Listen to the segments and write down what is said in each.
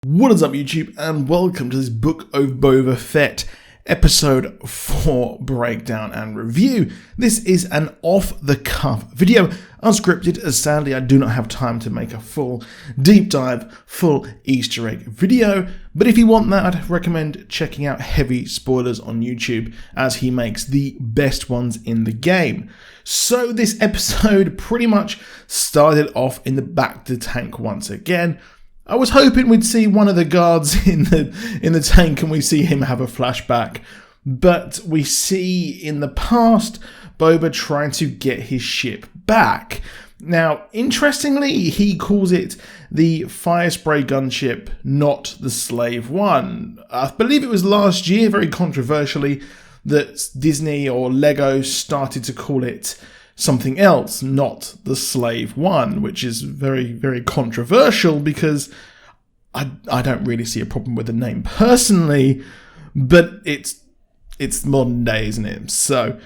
What is up, YouTube, and welcome to this Book of Boba Fett episode 4 breakdown and review. This is an off-the-cuff video, unscripted, as sadly I do not have time to make a full deep dive, full Easter egg video. But if you want that, I'd recommend checking out Heavy Spoilers on YouTube, as he makes the best ones in the game. So this episode pretty much started off in the back to tank once again. I was hoping we'd see one of the guards in the tank and we see him have a flashback. But we see in the past Boba trying to get his ship back. Now, interestingly, he calls it the Fire Spray gunship, not the Slave One. I believe it was last year, very controversially, that Disney or Lego started to call it something else, not the Slave One, which is very, very controversial because I don't really see a problem with the name personally, but it's modern day, isn't it? So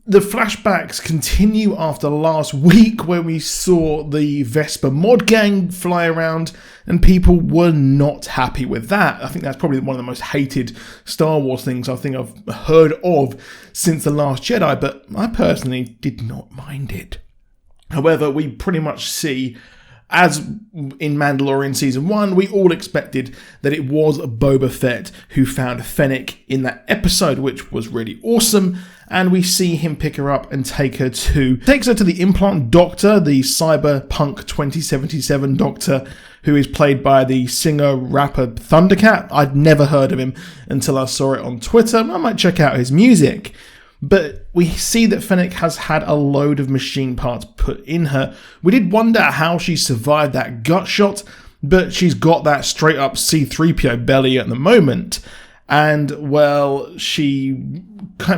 the flashbacks continue after last week when we saw the Vespa mod gang fly around and people were not happy with that. I think that's probably one of the most hated Star Wars things I think I've heard of since The Last Jedi, but I personally did not mind it. However, we pretty much see, as in Mandalorian Season 1, we all expected that it was Boba Fett who found Fennec in that episode, which was really awesome. And we see him pick her up and takes her to the implant doctor, the Cyberpunk 2077 doctor, who is played by the singer-rapper Thundercat. I'd never heard of him until I saw it on Twitter. I might check out his music. But we see that Fennec has had a load of machine parts put in her. We did wonder how she survived that gut shot, but she's got that straight up C-3PO belly at the moment. And, well, she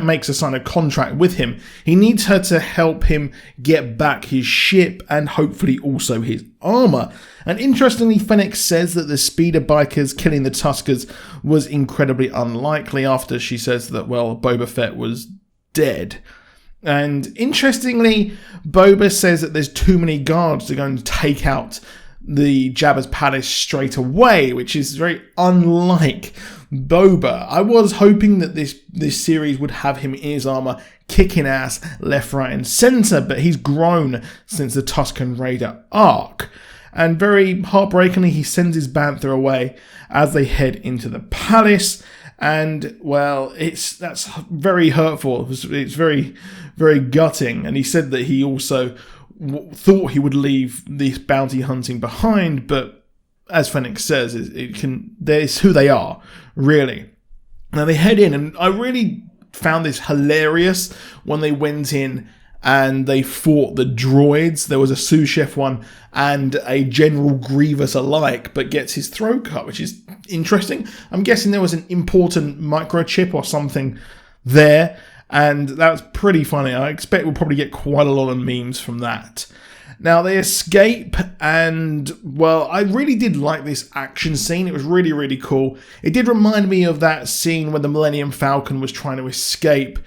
makes her sign a contract with him. He needs her to help him get back his ship and hopefully also his armor. And interestingly, Fennec says that the speeder bikers killing the Tuskers was incredibly unlikely after she says that, well, Boba Fett was dead. And interestingly, Boba says that there's too many guards to go and take out the Jabba's palace straight away, which is very unlike Boba. I was hoping that this series would have him in his armor kicking ass left, right and centre, but he's grown since the Tusken Raider arc. And very heartbreakingly, he sends his bantha away as they head into the palace. And, well, that's very hurtful. It's very, very gutting. And he said that he also thought he would leave this bounty hunting behind, but as Fennec says, there's who they are, really. Now they head in, and I really found this hilarious when they went in and they fought the droids. There was a sous chef one and a General Grievous alike, but gets his throat cut, which is interesting. I'm guessing there was an important microchip or something there, and that was pretty funny. I expect we'll probably get quite a lot of memes from that. Now they escape, and, well, I really did like this action scene. It was really, really cool. It did remind me of that scene when the Millennium Falcon was trying to escape,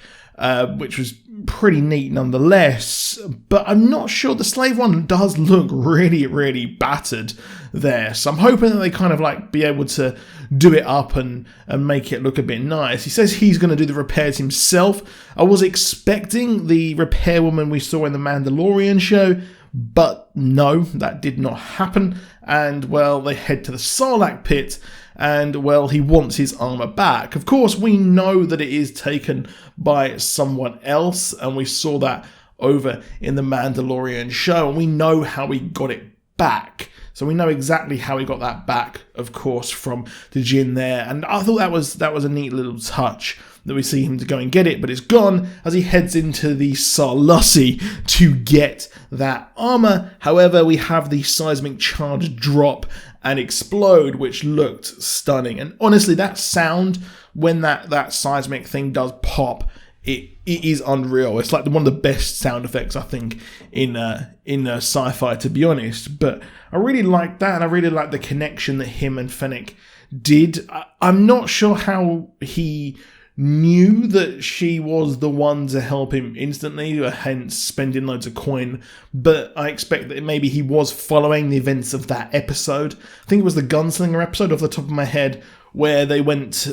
which was pretty neat nonetheless, but I'm not sure. The Slave One does look really, really battered there, so I'm hoping that they kind of be able to do it up and make it look a bit nice. He says he's going to do the repairs himself. I was expecting the repairwoman we saw in the Mandalorian show, but no, that did not happen. And, well, they head to the Sarlacc pit, and, well, he wants his armor back. Of course, we know that it is taken by someone else, and we saw that over in the Mandalorian show, and we know how he got it back. So we know exactly how he got that back, of course, from the Djinn there. And I thought that was a neat little touch that we see him to go and get it, but it's gone as he heads into the Sarlussi to get that armor. However, we have the seismic charge drop and explode, which looked stunning. And honestly, that sound when that seismic thing does pop, it is unreal. It's like one of the best sound effects I think in sci-fi, to be honest. But I really like that, and I really like the connection that him and Fennec did. I'm not sure how he knew that she was the one to help him instantly, hence spending loads of coin, but I expect that maybe he was following the events of that episode. I think it was the Gunslinger episode off the top of my head, where they went,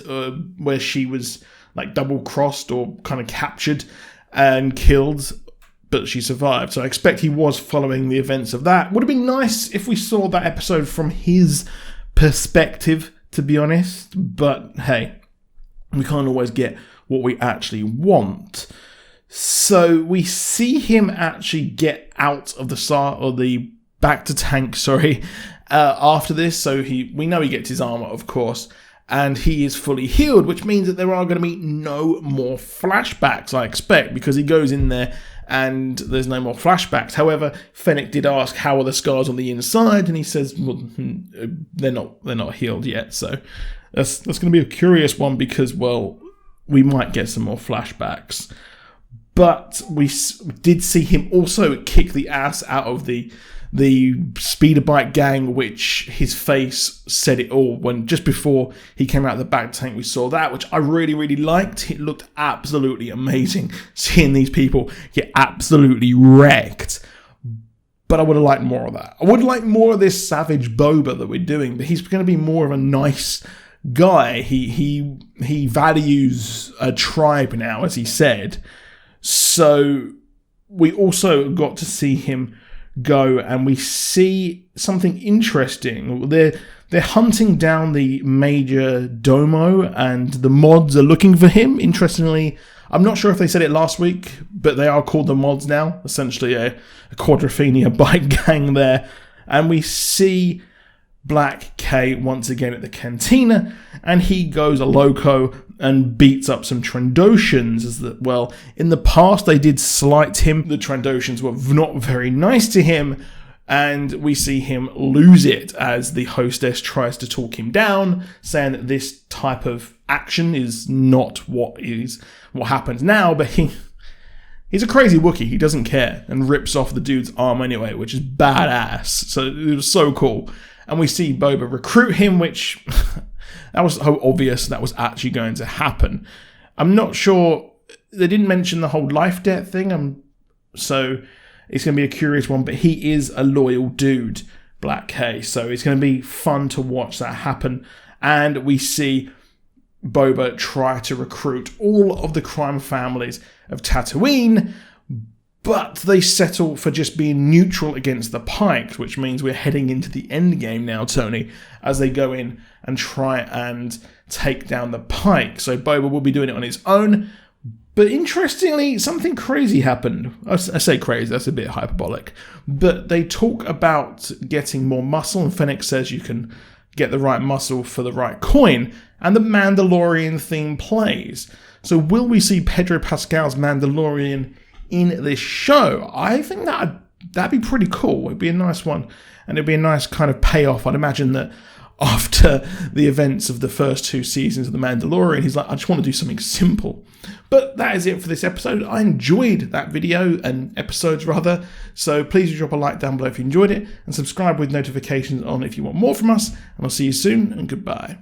where she was like double-crossed or kind of captured and killed, but she survived. So I expect he was following the events of that. Would have been nice if we saw that episode from his perspective, to be honest, but hey, we can't always get what we actually want. So we see him actually get out of the back to tank, after this. So we know he gets his armor, of course, and he is fully healed, which means that there are going to be no more flashbacks, I expect, because he goes in there and there's no more flashbacks. However, Fennec did ask, how are the scars on the inside? And he says, well, they're not healed yet. So that's going to be a curious one because, well, we might get some more flashbacks. But we did see him also kick the ass out of the speeder bike gang, which his face said it all. When just before he came out of the back tank, we saw that, which I really, really liked. It looked absolutely amazing seeing these people get absolutely wrecked. But I would have liked more of that. I would like more of this savage Boba that we're doing, but he's going to be more of a nice guy. He values a tribe now, as he said. So we also got to see him go, and we see something interesting. They're hunting down the Major Domo, and the mods are looking for him. Interestingly, I'm not sure if they said it last week, but they are called the mods now. Essentially a Quadrophenia bike gang there. And we see Black K once again at the cantina, and he goes a loco and beats up some Trandoshans. Well, in the past they did slight him. The Trandoshans were not very nice to him, and we see him lose it as the hostess tries to talk him down, saying that this type of action is not what happens now, but he's a crazy Wookiee. He doesn't care and rips off the dude's arm anyway, which is badass. So it was so cool. And we see Boba recruit him, which that was so obvious that was actually going to happen. I'm not sure. They didn't mention the whole life debt thing. So it's going to be a curious one. But he is a loyal dude, Black K. So it's going to be fun to watch that happen. And we see Boba try to recruit all of the crime families of Tatooine, but they settle for just being neutral against the Pikes, which means we're heading into the end game now, Tony, as they go in and try and take down the Pikes. So Boba will be doing it on his own. But interestingly, something crazy happened. I say crazy, that's a bit hyperbolic. But they talk about getting more muscle, and Fennec says you can get the right muscle for the right coin, and the Mandalorian theme plays. So will we see Pedro Pascal's Mandalorian in this show? I think that'd be pretty cool. It'd be a nice one, and it'd be a nice kind of payoff. I'd imagine that after the events of the first 2 seasons of The Mandalorian, he's like, I just want to do something simple. But that is it for this episode. I enjoyed that video, and episodes rather, so please drop a like down below if you enjoyed it, and subscribe with notifications on if you want more from us, and I'll see you soon, and goodbye.